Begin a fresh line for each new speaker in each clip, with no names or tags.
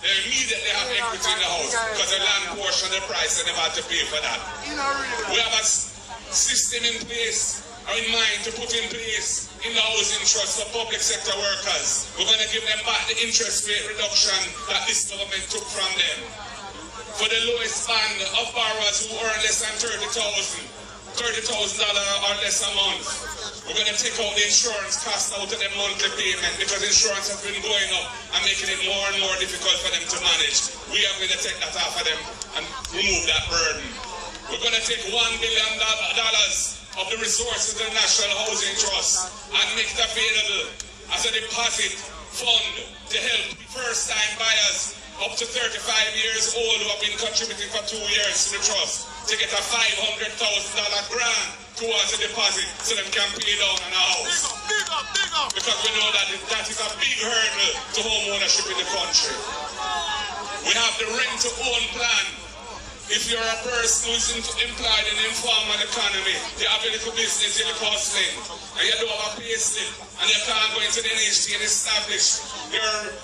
they immediately have equity in the house because the land portion of the price and they have to pay for that. We have a system in place, or in mind to put in place in the housing trust for public sector workers. We're going to give them back the interest rate reduction that this government took from them. For the lowest band of borrowers who earn less than $30,000 or less a month, we're going to take out the insurance cost out of their monthly payment because insurance has been going up and making it more and more difficult for them to manage. We are going to take that off of them and remove that burden. We're going to take $1 billion of the resources of the National Housing Trust and make it available as a deposit fund to help first-time buyers up to 35 years old who have been contributing for 2 years to the trust to get a $500,000 grant towards a deposit so they can pay down on a house. Big up. Because we know that that is a big hurdle to home ownership in the country. We have the rent-to-own plan. If you're a person who is employed in the informal economy, you have a little business, you're hustling, and you don't have a pay slip, and you can't go into the NHT and establish your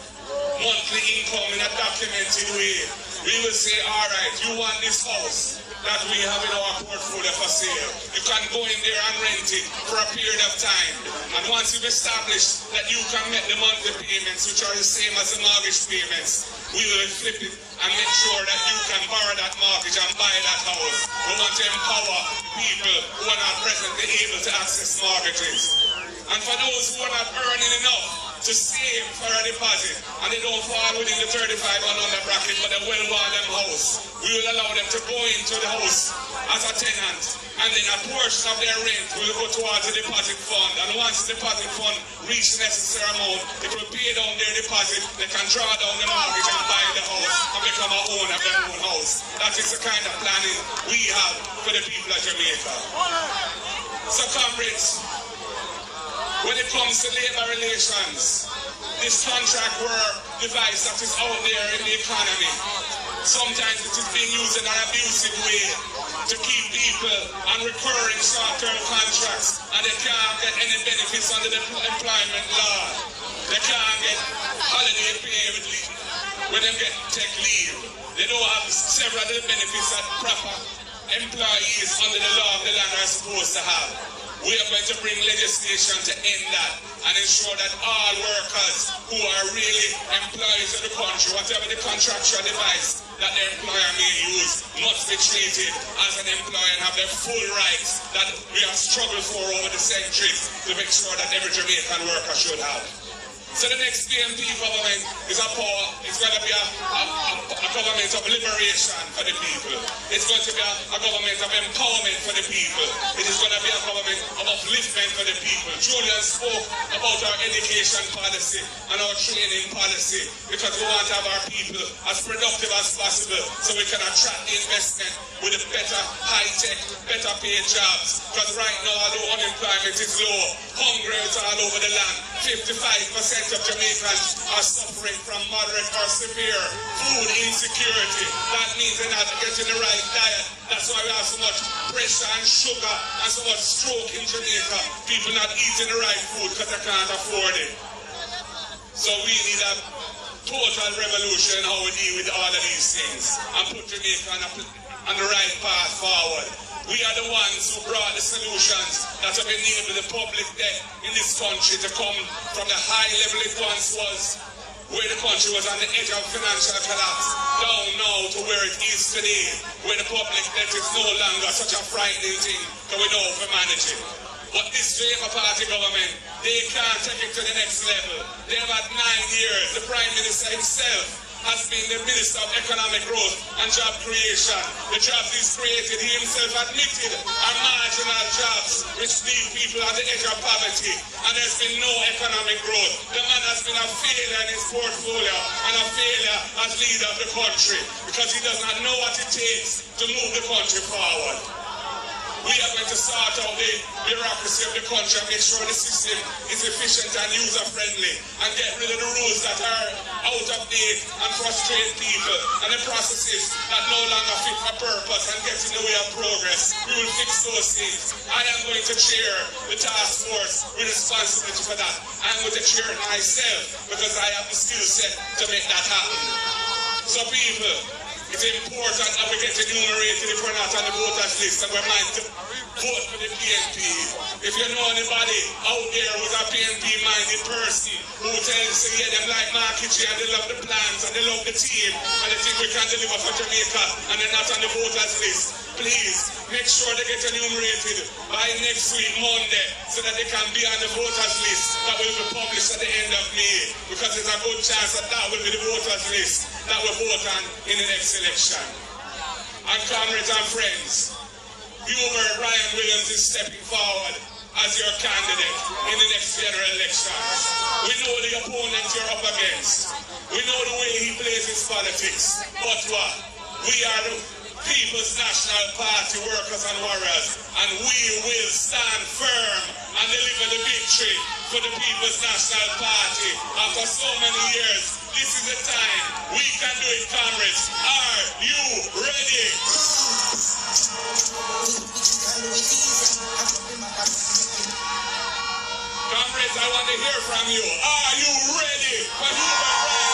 monthly income in a documented way, we will say, all right, you want this house that we have in our portfolio for sale. You can go in there and rent it for a period of time. And once you've established that you can make the monthly payments, which are the same as the mortgage payments, we will flip it and make sure that you can borrow that mortgage and buy that house. We want to empower people who are not presently able to access mortgages. And for those who are not earning enough to save for a deposit, and they don't fall within the 35 and under bracket, but they well want them house, we will allow them to go into the house as a tenant, and then a portion of their rent will go towards the deposit fund. And once the deposit fund reaches the necessary amount, it will pay down their deposit, they can draw down the mortgage and buy the house and become a owner of their own house. That is the kind of planning we have for the people of Jamaica. So comrades, when it comes to labor relations, this contract work device that is out there in the economy, sometimes it is being used in an abusive way to keep people on recurring short-term contracts, and they can't get any benefits under the employment law. They can't get holiday pay when they get tech leave. They don't have several of the benefits that proper employees under the law of the land are supposed to have. We are going to bring legislation to end that and ensure that all workers who are really employees of the country, whatever the contractual device that their employer may use, must be treated as an employer and have their full rights that we have struggled for over the centuries to make sure that every Jamaican worker should have. So the next PNP government is a power, it's going to be a government of liberation for the people. It's going to be a government of empowerment for the people. It is going to be a government of upliftment for the people. Julian spoke about our education policy and our training policy because we want to have our people as productive as possible so we can attract the investment with the better high-tech, better paid jobs. Because right now, although unemployment is low, hunger is all over the land. 55% of Jamaicans are suffering from moderate or severe food insecurity. That means they're not getting the right diet. That's why we have so much pressure and sugar and so much stroke in Jamaica. People not eating the right food because they can't afford it. So we need a total revolution in how we deal with all of these things and put Jamaica on the right path forward. We are the ones who brought the solutions that have enabled the public debt in this country to come from the high level it once was, where the country was on the edge of financial collapse, down now to where it is today, where the public debt is no longer such a frightening thing that we know how to manage it. But this Labour Party government, they can't take it to the next level. They've had 9 years. The Prime Minister himself has been the Minister of Economic Growth and Job Creation. The jobs he's created, he himself admitted, are marginal jobs which leave people at the edge of poverty. And there's been no economic growth. The man has been a failure in his portfolio and a failure as leader of the country because he does not know what it takes to move the country forward. We are going to sort out the bureaucracy of the country and make sure the system is efficient and user-friendly and get rid of the rules that are out of date and frustrate people and the processes that no longer fit for purpose and get in the way of progress. We will fix those things. I am going to chair the task force with responsibility for that. I am going to chair it myself because I have the skill set to make that happen. So people, it's important that we get enumerated if we're not on the voters list and we're meant to vote for the PNP. If you know anybody out there who's a PNP-minded person who tells you, yeah, them like marketing and they love the plans and they love the team and they think we can deliver for Jamaica and they're not on the voters list, please make sure they get enumerated by next week, Monday, so that they can be on the voters list that will be published at the end of May, because there's a good chance that that will be the voters list that will vote on in the next election. And comrades and friends, Hubert Ryan Williams is stepping forward as your candidate in the next general elections. We know the opponent you're up against. We know the way he plays his politics. But what? We are the People's National Party workers and warriors, and we will stand firm and deliver the victory for the People's National Party. After so many years, this is the time. We can do it, comrades. Are you ready? Comrades, I want to hear from you. Are you ready for Hubert Ryan?